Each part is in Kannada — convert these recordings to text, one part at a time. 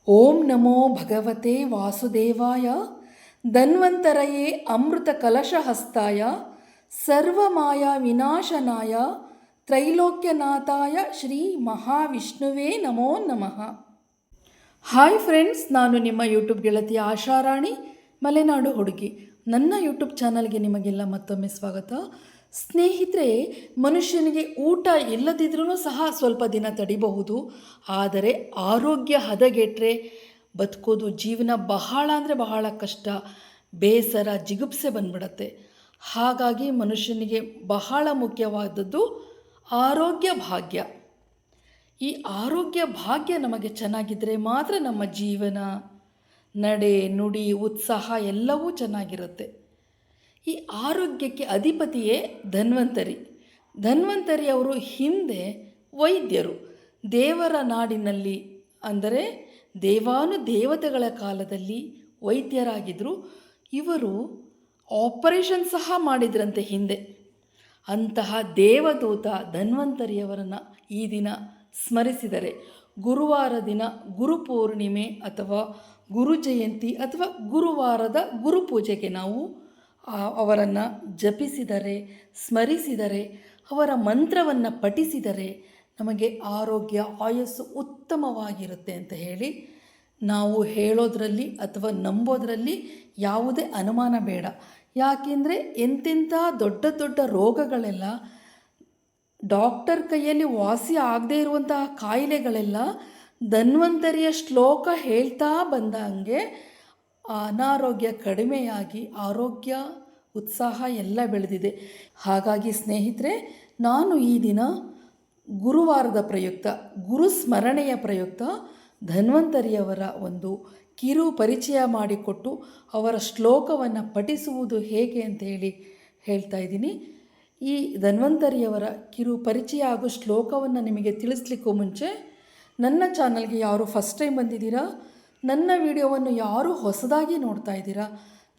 ಓಂ ನಮೋ ಭಗವತೆ ವಾಸುದೇವಾಯ ಧನ್ವಂತರಯೇ ಅಮೃತ ಕಲಶಹಸ್ತಾಯ ಸರ್ವಮಾಯ ವಿನಾಶನಾಯ ತ್ರೈಲೋಕ್ಯನಾಥಾಯ ಶ್ರೀ ಮಹಾವಿಷ್ಣುವೇ ನಮೋ ನಮಃ. ಹಾಯ್ ಫ್ರೆಂಡ್ಸ್, ನಾನು ನಿಮ್ಮ ಯೂಟ್ಯೂಬ್ ಗೆಳತಿ ಆಶಾರಾಣಿ ಮಲೆನಾಡು ಹುಡುಗಿ. ನನ್ನ ಯೂಟ್ಯೂಬ್ ಚಾನಲ್ಗೆ ನಿಮಗೆಲ್ಲ ಮತ್ತೊಮ್ಮೆ ಸ್ವಾಗತ. ಸ್ನೇಹಿತರೆ, ಮನುಷ್ಯನಿಗೆ ಊಟ ಇಲ್ಲದಿದ್ರೂ ಸಹ ಸ್ವಲ್ಪ ದಿನ ತಡಿಬಹುದು. ಆದರೆ ಆರೋಗ್ಯ ಹದಗೆಟ್ಟರೆ ಬದುಕೋದು ಜೀವನ ಬಹಳ ಅಂದರೆ ಬಹಳ ಕಷ್ಟ, ಬೇಸರ, ಜಿಗುಪ್ಸೆ ಬಂದ್ಬಿಡತ್ತೆ. ಹಾಗಾಗಿ ಮನುಷ್ಯನಿಗೆ ಬಹಳ ಮುಖ್ಯವಾದದ್ದು ಆರೋಗ್ಯ ಭಾಗ್ಯ. ಈ ಆರೋಗ್ಯ ಭಾಗ್ಯ ನಮಗೆ ಚೆನ್ನಾಗಿದ್ದರೆ ಮಾತ್ರ ನಮ್ಮ ಜೀವನ, ನಡೆ, ನುಡಿ, ಉತ್ಸಾಹ ಎಲ್ಲವೂ ಚೆನ್ನಾಗಿರುತ್ತೆ. ಈ ಆರೋಗ್ಯಕ್ಕೆ ಅಧಿಪತಿಯೇ ಧನ್ವಂತರಿ. ಧನ್ವಂತರಿಯವರು ಹಿಂದೆ ವೈದ್ಯರು. ದೇವರ ನಾಡಿನಲ್ಲಿ ಅಂದರೆ ದೇವಾನುದೇವತೆಗಳ ಕಾಲದಲ್ಲಿ ವೈದ್ಯರಾಗಿದ್ದರು. ಇವರು ಆಪರೇಷನ್ ಸಹ ಮಾಡಿದ್ರಂತೆ ಹಿಂದೆ. ಅಂತಹ ದೇವದೂತ ಧನ್ವಂತರಿಯವರನ್ನು ಈ ದಿನ ಸ್ಮರಿಸಿದರೆ, ಗುರುವಾರ ದಿನ ಗುರುಪೂರ್ಣಿಮೆ ಅಥವಾ ಗುರು ಜಯಂತಿ ಅಥವಾ ಗುರುವಾರದ ಗುರುಪೂಜೆಗೆ ನಾವು ಅವರನ್ನು ಜಪಿಸಿದರೆ, ಸ್ಮರಿಸಿದರೆ, ಅವರ ಮಂತ್ರವನ್ನು ಪಠಿಸಿದರೆ ನಮಗೆ ಆರೋಗ್ಯ, ಆಯಸ್ಸು ಉತ್ತಮವಾಗಿರುತ್ತೆ ಅಂತ ಹೇಳಿ ನಾವು ಹೇಳೋದ್ರಲ್ಲಿ ಅಥವಾ ನಂಬೋದರಲ್ಲಿ ಯಾವುದೇ ಅನುಮಾನ ಬೇಡ. ಯಾಕೆಂದರೆ ಎಂತೆಂಥ ದೊಡ್ಡ ದೊಡ್ಡ ರೋಗಗಳೆಲ್ಲ, ಡಾಕ್ಟರ್ ಕೈಯಲ್ಲಿ ವಾಸಿ ಆಗದೇ ಇರುವಂತಹ ಕಾಯಿಲೆಗಳೆಲ್ಲ ಧನ್ವಂತರಿಯ ಶ್ಲೋಕ ಹೇಳ್ತಾ ಬಂದಂಗೆ ಅನಾರೋಗ್ಯ ಕಡಿಮೆಯಾಗಿ ಆರೋಗ್ಯ, ಉತ್ಸಾಹ ಎಲ್ಲ ಬೆಳೆದಿದೆ. ಹಾಗಾಗಿ ಸ್ನೇಹಿತರೆ, ನಾನು ಈ ದಿನ ಗುರುವಾರದ ಪ್ರಯುಕ್ತ, ಗುರು ಸ್ಮರಣೆಯ ಪ್ರಯುಕ್ತ ಧನ್ವಂತರಿಯವರ ಒಂದು ಕಿರು ಪರಿಚಯ ಮಾಡಿಕೊಟ್ಟು ಅವರ ಶ್ಲೋಕವನ್ನು ಪಠಿಸುವುದು ಹೇಗೆ ಅಂತ ಹೇಳ್ತಾ ಇದ್ದೀನಿ. ಈ ಧನ್ವಂತರಿಯವರ ಕಿರು ಪರಿಚಯ ಹಾಗೂ ಶ್ಲೋಕವನ್ನು ನಿಮಗೆ ತಿಳಿಸ್ಲಿಕ್ಕೂ ಮುಂಚೆ, ನನ್ನ ಚಾನಲ್ಗೆ ಯಾರು ಫಸ್ಟ್ ಟೈಮ್ ಬಂದಿದ್ದೀರಾ, ನನ್ನ ವಿಡಿಯೋವನ್ನು ಯಾರು ಹೊಸದಾಗಿ ನೋಡ್ತಾ ಇದ್ದೀರಾ,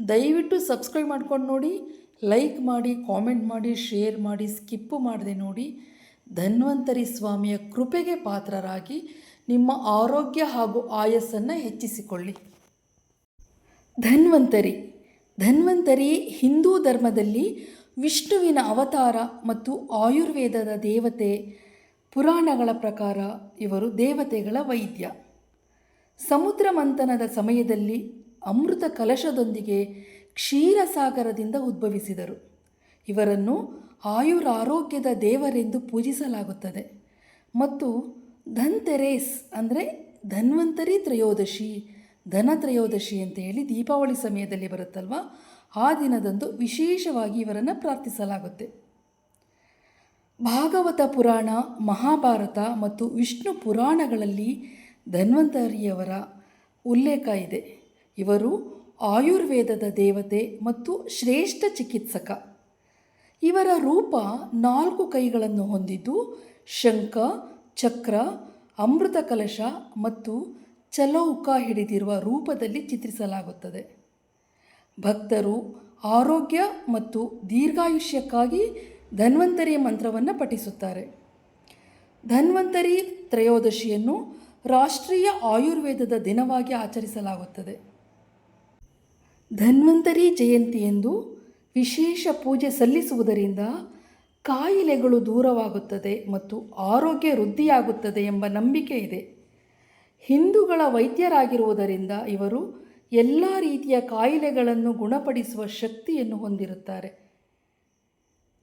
ದಯವಿಟ್ಟು ಸಬ್ಸ್ಕ್ರೈಬ್ ಮಾಡ್ಕೊಂಡು ನೋಡಿ, ಲೈಕ್ ಮಾಡಿ, ಕಾಮೆಂಟ್ ಮಾಡಿ, ಶೇರ್ ಮಾಡಿ, ಸ್ಕಿಪ್ಪು ಮಾಡದೆ ನೋಡಿ. ಧನ್ವಂತರಿ ಸ್ವಾಮಿಯ ಕೃಪೆಗೆ ಪಾತ್ರರಾಗಿ ನಿಮ್ಮ ಆರೋಗ್ಯ ಹಾಗೂ ಆಯಸ್ಸನ್ನು ಹೆಚ್ಚಿಸಿಕೊಳ್ಳಿ. ಧನ್ವಂತರಿ ಹಿಂದೂ ಧರ್ಮದಲ್ಲಿ ವಿಷ್ಣುವಿನ ಅವತಾರ ಮತ್ತು ಆಯುರ್ವೇದದ ದೇವತೆ. ಪುರಾಣಗಳ ಪ್ರಕಾರ ಇವರು ದೇವತೆಗಳ ವೈದ್ಯ. ಸಮುದ್ರ ಮಂಥನದ ಸಮಯದಲ್ಲಿ ಅಮೃತ ಕಲಶದೊಂದಿಗೆ ಕ್ಷೀರಸಾಗರದಿಂದ ಉದ್ಭವಿಸಿದರು. ಇವರನ್ನು ಆಯುರಾರೋಗ್ಯದ ದೇವರೆಂದು ಪೂಜಿಸಲಾಗುತ್ತದೆ. ಮತ್ತು ಧನ್ತೆರೇಸ್ ಅಂದರೆ ಧನ್ವಂತರಿ ತ್ರಯೋದಶಿ, ಧನತ್ರಯೋದಶಿ ಅಂತ ಹೇಳಿ ದೀಪಾವಳಿ ಸಮಯದಲ್ಲಿ ಬರುತ್ತಲ್ವ, ಆ ದಿನದಂದು ವಿಶೇಷವಾಗಿ ಇವರನ್ನು ಪ್ರಾರ್ಥಿಸಲಾಗುತ್ತೆ. ಭಾಗವತ ಪುರಾಣ, ಮಹಾಭಾರತ ಮತ್ತು ವಿಷ್ಣು ಪುರಾಣಗಳಲ್ಲಿ ಧನ್ವಂತರಿಯವರ ಉಲ್ಲೇಖ ಇದೆ. ಇವರು ಆಯುರ್ವೇದದ ದೇವತೆ ಮತ್ತು ಶ್ರೇಷ್ಠ ಚಿಕಿತ್ಸಕ. ಇವರ ರೂಪ 4 ಕೈಗಳನ್ನು ಹೊಂದಿದ್ದು ಶಂಖ, ಚಕ್ರ, ಅಮೃತ ಕಲಶ ಮತ್ತು ಚಲೌಕ ಹಿಡಿದಿರುವ ರೂಪದಲ್ಲಿ ಚಿತ್ರಿಸಲಾಗುತ್ತದೆ. ಭಕ್ತರು ಆರೋಗ್ಯ ಮತ್ತು ದೀರ್ಘಾಯುಷ್ಯಕ್ಕಾಗಿ ಧನ್ವಂತರಿಯ ಮಂತ್ರವನ್ನು ಪಠಿಸುತ್ತಾರೆ. ಧನ್ವಂತರಿ ತ್ರಯೋದಶಿಯನ್ನು ರಾಷ್ಟ್ರೀಯ ಆಯುರ್ವೇದದ ದಿನವಾಗಿ ಆಚರಿಸಲಾಗುತ್ತದೆ. ಧನ್ವಂತರಿ ಜಯಂತಿಯೆಂದು ವಿಶೇಷ ಪೂಜೆ ಸಲ್ಲಿಸುವುದರಿಂದ ಕಾಯಿಲೆಗಳು ದೂರವಾಗುತ್ತದೆ ಮತ್ತು ಆರೋಗ್ಯ ವೃದ್ಧಿಯಾಗುತ್ತದೆ ಎಂಬ ನಂಬಿಕೆ ಇದೆ. ಹಿಂದೂಗಳ ವೈದ್ಯರಾಗಿರುವುದರಿಂದ ಇವರು ಎಲ್ಲ ರೀತಿಯ ಕಾಯಿಲೆಗಳನ್ನು ಗುಣಪಡಿಸುವ ಶಕ್ತಿಯನ್ನು ಹೊಂದಿರುತ್ತಾರೆ.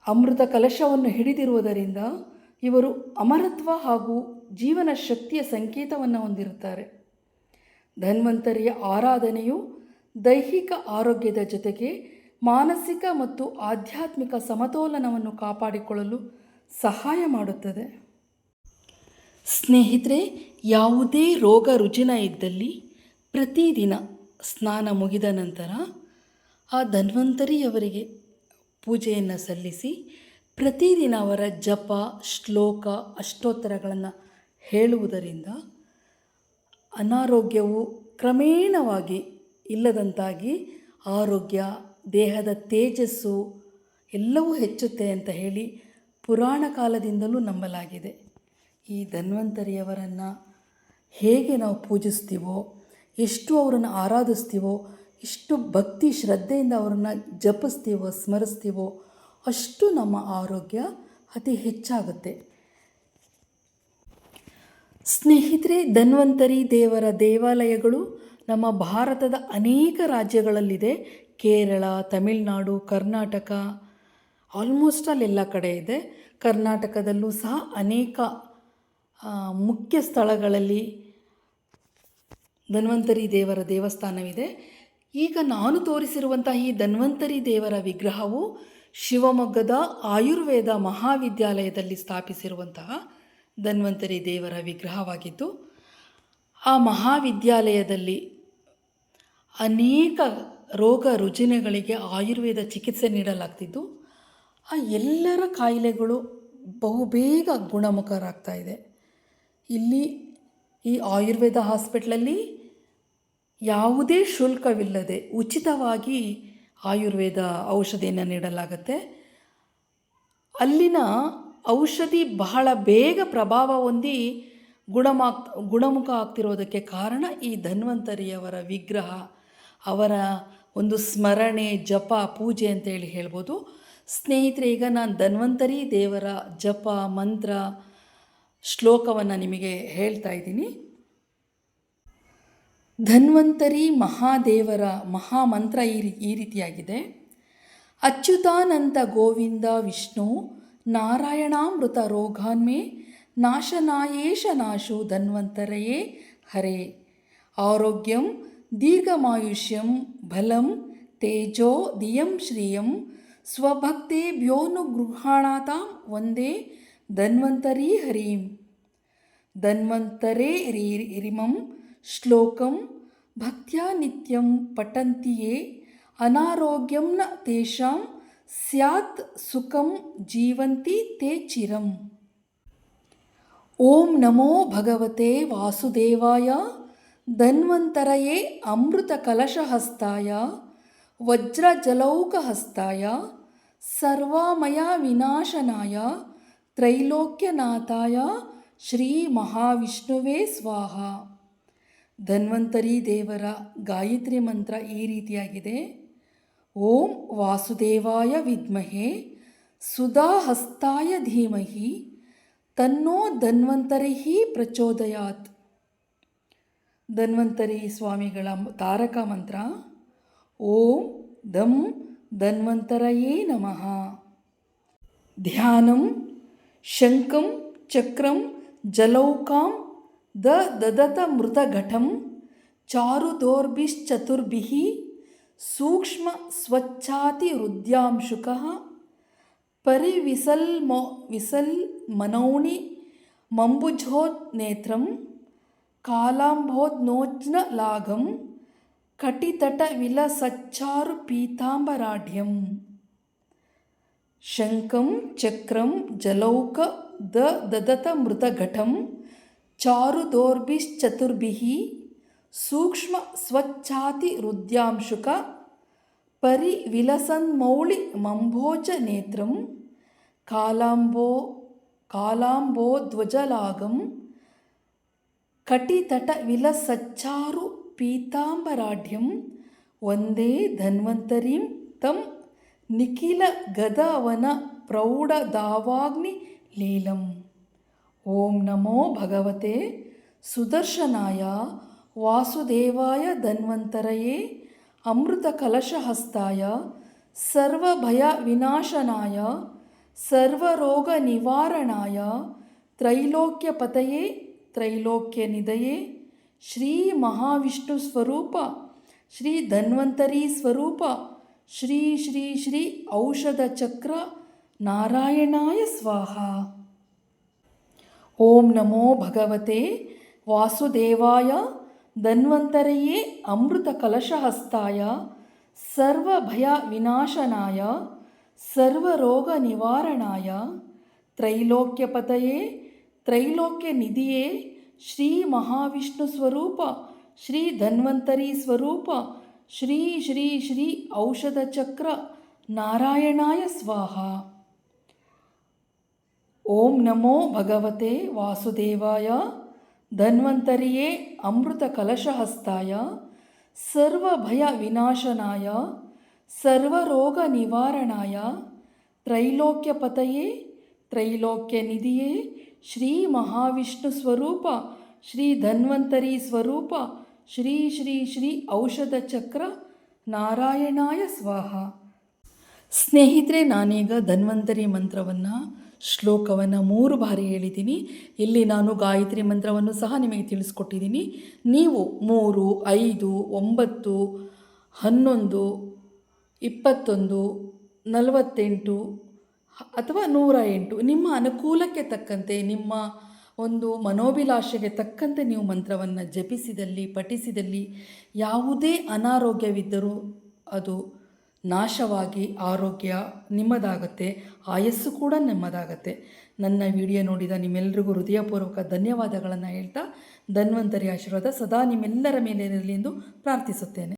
ಅಮೃತ ಕಲಶವನ್ನು ಹಿಡಿದಿರುವುದರಿಂದ ಇವರು ಅಮರತ್ವ ಹಾಗೂ ಜೀವನ ಶಕ್ತಿಯ ಸಂಕೇತವನ್ನು ಹೊಂದಿರುತ್ತಾರೆ. ಧನ್ವಂತರಿಯ ಆರಾಧನೆಯು ದೈಹಿಕ ಆರೋಗ್ಯದ ಜೊತೆಗೆ ಮಾನಸಿಕ ಮತ್ತು ಆಧ್ಯಾತ್ಮಿಕ ಸಮತೋಲನವನ್ನು ಕಾಪಾಡಿಕೊಳ್ಳಲು ಸಹಾಯ ಮಾಡುತ್ತದೆ. ಸ್ನೇಹಿತರೆ, ಯಾವುದೇ ರೋಗ ರುಜಿನ ಇದ್ದಲ್ಲಿ ಪ್ರತಿದಿನ ಸ್ನಾನ ಮುಗಿದ ನಂತರ ಆ ಧನ್ವಂತರಿಯವರಿಗೆ ಪೂಜೆಯನ್ನು ಸಲ್ಲಿಸಿ ಪ್ರತಿದಿನ ಅವರ ಜಪ, ಶ್ಲೋಕ, ಅಷ್ಟೋತ್ತರಗಳನ್ನು ಹೇಳುವುದರಿಂದ ಅನಾರೋಗ್ಯವು ಕ್ರಮೇಣವಾಗಿ ಇಲ್ಲದಂತಾಗಿ ಆರೋಗ್ಯ, ದೇಹದ ತೇಜಸ್ಸು ಎಲ್ಲವೂ ಹೆಚ್ಚುತ್ತೆ ಅಂತ ಹೇಳಿ ಪುರಾಣ ಕಾಲದಿಂದಲೂ ನಂಬಲಾಗಿದೆ. ಈ ಧನ್ವಂತರಿಯವರನ್ನು ಹೇಗೆ ನಾವು ಪೂಜಿಸ್ತೀವೋ, ಎಷ್ಟು ಅವರನ್ನು ಆರಾಧಿಸ್ತೀವೋ, ಎಷ್ಟು ಭಕ್ತಿ ಶ್ರದ್ಧೆಯಿಂದ ಅವರನ್ನು ಜಪಿಸ್ತೀವೋ, ಸ್ಮರಿಸ್ತೀವೋ, ಅಷ್ಟು ನಮ್ಮ ಆರೋಗ್ಯ ಅತಿ ಹೆಚ್ಚಾಗುತ್ತೆ. ಸ್ನೇಹಿತರೆ, ಧನ್ವಂತರಿ ದೇವರ ದೇವಾಲಯಗಳು ನಮ್ಮ ಭಾರತದ ಅನೇಕ ರಾಜ್ಯಗಳಲ್ಲಿದೆ. ಕೇರಳ, ತಮಿಳುನಾಡು, ಕರ್ನಾಟಕ, ಆಲ್ಮೋಸ್ಟ್ ಎಲ್ಲ ಕಡೆ ಇದೆ. ಕರ್ನಾಟಕದಲ್ಲೂ ಸಹ ಅನೇಕ ಮುಖ್ಯ ಸ್ಥಳಗಳಲ್ಲಿ ಧನ್ವಂತರಿ ದೇವರ ದೇವಸ್ಥಾನವಿದೆ. ಈಗ ನಾನು ತೋರಿಸಿರುವಂತಹ ಈ ಧನ್ವಂತರಿ ದೇವರ ವಿಗ್ರಹವು ಶಿವಮೊಗ್ಗದ ಆಯುರ್ವೇದ ಮಹಾವಿದ್ಯಾಲಯದಲ್ಲಿ ಸ್ಥಾಪಿಸಿರುವಂತಹ ಧನ್ವಂತರಿ ದೇವರ ವಿಗ್ರಹವಾಗಿದ್ದು, ಆ ಮಹಾವಿದ್ಯಾಲಯದಲ್ಲಿ ಅನೇಕ ರೋಗ ರುಜಿನಗಳಿಗೆ ಆಯುರ್ವೇದ ಚಿಕಿತ್ಸೆ ನೀಡಲಾಗ್ತಿದ್ದು, ಆ ಎಲ್ಲರ ಕಾಯಿಲೆಗಳು ಬಹುಬೇಗ ಗುಣಮುಖರಾಗ್ತಾ ಇದೆ. ಇಲ್ಲಿ ಈ ಆಯುರ್ವೇದ ಹಾಸ್ಪಿಟ್ಲಲ್ಲಿ ಯಾವುದೇ ಶುಲ್ಕವಿಲ್ಲದೆ ಉಚಿತವಾಗಿ ಆಯುರ್ವೇದ ಔಷಧಿಯನ್ನು ನೀಡಲಾಗುತ್ತೆ. ಅಲ್ಲಿನ ಔಷಧಿ ಬಹಳ ಬೇಗ ಪ್ರಭಾವ ಹೊಂದಿ ಗುಣಮುಖ ಆಗ್ತಿರೋದಕ್ಕೆ ಕಾರಣ ಈ ಧನ್ವಂತರಿಯವರ ವಿಗ್ರಹ, ಅವರ ಒಂದು ಸ್ಮರಣೆ, ಜಪ, ಪೂಜೆ ಅಂತೇಳಿ ಹೇಳ್ಬೋದು. ಸ್ನೇಹಿತರೆ, ಈಗ ನಾನು ಧನ್ವಂತರಿ ದೇವರ ಜಪ, ಮಂತ್ರ, ಶ್ಲೋಕವನ್ನು ನಿಮಗೆ ಹೇಳ್ತಾ ಇದ್ದೀನಿ. ಧನ್ವಂತರಿ ಮಹಾದೇವರ ಮಹಾಮಂತ್ರ ಈ ರೀತಿಯಾಗಿದೆ. ಅಚ್ಯುತಾನಂತ ಗೋವಿಂದ ವಿಷ್ಣು ನಾರಾಯಣಾಮೃತ ರೋಗಾನ್ಮೇ ನಾಶನಾಯೇಶ ನಾಶು ಧನ್ವಂತರಯೇ ಹರೇ. ಆರೋಗ್ಯಂ ದೀರ್ಘಮಾಯುಷ್ಯಂ ಬಲಂ ತೇಜೋ ಧಿಯಂ ಶ್ರಿಯಂ ಸ್ವಭಕ್ತೇಭ್ಯೋನುಗೃಹಾಣಾತಾಂ ವಂದೇ ಧನ್ವಂತರಿ ಹರಿಂ. ಧನ್ವಂತರೇ ರಿಮಂ ಶ್ಲೋಕಂ ಭಕ್ತ್ಯಾ ನಿತ್ಯಂ ಪಠಂತಿ ಯೇ ಅನಾರೋಗ್ಯಂ ನ ತೇಷಾಂ ಸ್ಯಾತ್ ಸುಖಂ ಜೀವಂತಿ ತೇ ಚಿರಂ. ಓಂ ನಮೋ ಭಗವತೆ ವಾಸುದೇವಾಯ ಧನ್ವಂತರಯೇ ಅಮೃತ ಕಲಶಹಸ್ತಾಯ ವಜ್ರಜಲೌಕಹಸ್ತಾಯ ಸರ್ವಮಯ ವಿನಾಶನಾಯ ತ್ರೈಲೋಕ್ಯನಾಥಾಯ ಶ್ರೀ ಮಹಾವಿಷ್ಣುವೇ ಸ್ವಾಹ. ಧನ್ವಂತರಿ ದೇವರ ಗಾಯತ್ರಿ ಮಂತ್ರ ಈ ರೀತಿಯಾಗಿದೆ. ಓಂ ವಾಸುದೇವಾಯ ವಿದ್ಮಹೇ ಸುಧಾಹಸ್ತಾಯ ಧೀಮಹಿ ತನ್ನೋ ಧನ್ವಂತರಿ ಪ್ರಚೋದಯಾತ್. ಧನ್ವಂತರಿ ಸ್ವಾಮಿಗಳ ತಾರಕ ಮಂತ್ರ ಓಂ ದಂ ಧನ್ವಂತರಯೇ ನಮಃ. ಧ್ಯಾನಂ ಶಂಖಂ ಚಕ್ರಂ ಜಲೌಕಾಂ ದದತ ಮೃತಘಟಂ ಚಾರುದೋರ್ಭಿಶ್ಚತುರ್ಭಿಃ ಸೂಕ್ಷ್ಮ ಸ್ವಚ್ಛಾತಿ ಹೃದ್ಯಾಂಶುಕಃ ವಿಸಲ್ಮನೌಣಿ ಮಂಬುಜೋನ್ನೇತ್ರಂ ಕಾಲಾಂಬೋಧ್ನೋಜ್ನಲಾಘಂ ಕಟಿತಟ ವಿಲಸಚ್ಚಾರು ಪೀತಾಂಬರಾಢ್ಯಂ. ಶಂಖಂ ಚಕ್ರಂ ಜಲೌಕ ದದತ ಮೃತಘಟಂ ಚಾರುದೋರ್ಭಿಶ್ಚತುರ್ಭಿಃ ಸೂಕ್ಷ್ಮ ಸ್ವಚ್ಛಾತಿ ಹೃದ್ಯಾಂಶುಕ ಪರಿವಿಲಸನ್ಮೌಳಿ ಮಂಬೋಜ ನೇತ್ರಂ ಕಾಲಾಂಬೋಧ್ವಜಲಾಘಂ ಕಟಿತಟ ವಿಲಸಚ್ಚಾರು ಪೀತಾಂಬರಾಢ್ಯಂ ವಂದೇ ಧನ್ವಂತರಿಂ ತಂ ನಿಖಿಲ ಗದವನ ಪ್ರೌಢದಾವಾಗ್ನಿ ಲೀಲಂ. ಓಂ ನಮೋ ಭಗವತೆ ಸುದರ್ಶನಾಯ ವಾಸುದೇವಾಯ ಧನ್ವಂತರಯೇ ಅಮೃತ ಕಲಶಹಸ್ತಾಯ ಸರ್ವಭಯ ವಿನಾಶನಾಯ ಸರ್ವರೋಗ ನಿವಾರಣಾಯ ತ್ರೈಲೋಕ್ಯಪತಯೇ ತ್ರೈಲೋಕ್ಯನಿಧಯೇ ಶ್ರೀ ಮಹಾವಿಷ್ಣು ಸ್ವರೂಪ ಶ್ರೀ ಧನ್ವಂತರಿ ಸ್ವರೂಪ ಶ್ರೀ ಶ್ರೀ ಶ್ರೀ ಔಷಧ ಚಕ್ರ ನಾರಾಯಣಾಯ ಸ್ವಾಹ. ಓಂ ನಮೋ ಭಗವತೆ ವಾಸುದೇವಾಯ ಧನ್ವಂತರಯೇ ಅಮೃತ ಕಲಶಹಸ್ತಾಯ ಸರ್ವಭಯ ವಿನಾಶನಾಯ ಸರ್ವರೋಗ ನಿವಾರಣಾಯ ತ್ರೈಲೋಕ್ಯಪತಯೇ ತ್ರೈಲೋಕ್ಯನಿಧಿಯೇ ಶ್ರೀ ಮಹಾವಿಷ್ಣು ಸ್ವರೂಪ ಶ್ರೀ ಧನ್ವಂತರಿ ಸ್ವರೂಪ ಶ್ರೀ ಶ್ರೀ ಶ್ರೀ ಔಷಧ ಚಕ್ರ ನಾರಾಯಣಾಯ ಸ್ವಾಹ. ಓಂ ನಮೋ ಭಗವತೆ ವಾಸುದೇವಾಯ ಧನ್ವಂತರಿಯೇ ಅಮೃತ ಕಲಶಹಸ್ತಾಯ ಸರ್ವಭಯ ವಿನಾಶನಾಯ ಸರ್ವರೋಗ ನಿವಾರಣಾಯ ತ್ರೈಲೋಕ್ಯಪತಯೇ ತ್ರೈಲೋಕ್ಯ ನಿಧಿಯೇ ಶ್ರೀ ಮಹಾವಿಷ್ಣು ಸ್ವರೂಪ ಶ್ರೀ ಧನ್ವಂತರಿ ಸ್ವರೂಪ ಶ್ರೀ ಶ್ರೀ ಶ್ರೀ ಔಷಧ ಚಕ್ರ ನಾರಾಯಣಾಯ ಸ್ವಾಹ. ಸ್ನೇಹಿತರೆ, ನಾನೀಗ ಧನ್ವಂತರಿ ಮಂತ್ರವನ್ನು ಶ್ಲೋಕವನ್ನು 3 ಬಾರಿ ಹೇಳಿದ್ದೀನಿ. ಇಲ್ಲಿ ನಾನು ಗಾಯತ್ರಿ ಮಂತ್ರವನ್ನು ಸಹ ನಿಮಗೆ ತಿಳಿಸ್ಕೊಟ್ಟಿದ್ದೀನಿ. ನೀವು 3, 5, 9, 11, 21, 48 ಅಥವಾ 108 ನಿಮ್ಮ ಅನುಕೂಲಕ್ಕೆ ತಕ್ಕಂತೆ, ನಿಮ್ಮ ಒಂದು ಮನೋಭಿಲಾಷೆಗೆ ತಕ್ಕಂತೆ ನೀವು ಮಂತ್ರವನ್ನು ಜಪಿಸಿದಲ್ಲಿ, ಪಠಿಸಿದಲ್ಲಿ ಯಾವುದೇ ಅನಾರೋಗ್ಯವಿದ್ದರೂ ಅದು ನಾಶವಾಗಿ ಆರೋಗ್ಯ ನಿಮ್ಮದಾಗತ್ತೆ, ಆಯಸ್ಸು ಕೂಡ ನಿಮ್ಮದಾಗತ್ತೆ. ನನ್ನ ವಿಡಿಯೋ ನೋಡಿದ ನಿಮ್ಮೆಲ್ಲರಿಗೂ ಹೃದಯಪೂರ್ವಕ ಧನ್ಯವಾದಗಳನ್ನು ಹೇಳ್ತಾ ಧನ್ವಂತರಿ ಆಶೀರ್ವಾದ ಸದಾ ನಿಮ್ಮೆಲ್ಲರ ಮೇಲೆ ಇರಲಿ ಎಂದು ಪ್ರಾರ್ಥಿಸುತ್ತೇನೆ.